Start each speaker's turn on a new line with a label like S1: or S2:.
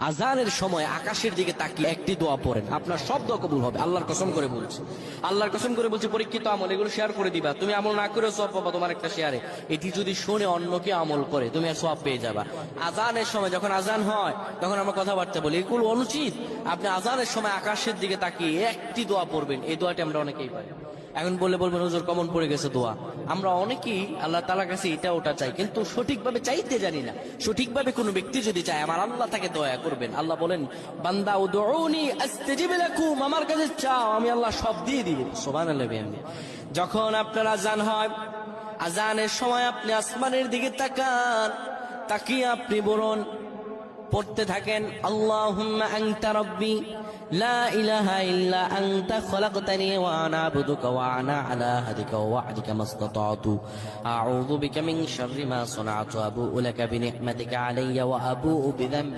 S1: আজানের সময় আকাশের দিকে তাকিয়ে একটি দোয়া পড়েন, আপনার সব দোয়া কবুল হবে। আল্লাহর কসম করে বলছি, আল্লাহর কসম করে বলছি, পরীক্ষিত আমল এগুলো শেয়ার করে দিবা। তুমি আমল না করে সওয়াব পাবা তোমার একটা শেয়ারে। এটি যদি শুনে অন্যকে আমল করে তুমি আর সওয়াব পেয়ে যাবা। আজানের সময় যখন আজান হয় তখন আমরা কথাবার্তা বলি, এগুলো অনুচিত। আপনি আজানের সময় আকাশের দিকে তাকিয়ে একটি দোয়া পড়বেন। এই দোয়াটি আমরা অনেকেই পাই। এখন বলবেন হুজুর কমন পড়ে গেছে দোয়া। আমরা অনেকেই আল্লাহ তাআলার কাছে এটা ওটা চাই, কিন্তু সঠিকভাবে চাইতে জানি না। সঠিকভাবে কোনো ব্যক্তি যদি চায় আমার আল্লাহ তাকে দয়া করবেন। আল্লাহ বলেন, বান্দা উদউনি আস্তাজিব লাকুম, আমার কাছে চাও আমি আল্লাহ সব দিয়ে দিব। সুবহানাল্লাহ। যখন আপনার আজান হয়, আজানের সময় আপনি আসমানের দিকে তাকান, তাকিয়ে আপনি বলুন, পড়তে থাকেন, আল্লাহুম্মা আনতা রাব্বি লা ইলাহা ইল্লা আনতা খলাকতানি ওয়া আনা আবদুকা ওয়া আনা আলা আহদিকা ওয়া ওয়া'দিকা মাসতাতা'তু আউযু বিকা মিন শাররি মা সানা'তু আবু'ু লাকা বিনি'মাতিকা আলাইয়া ওয়া আবু'ু বিযানবি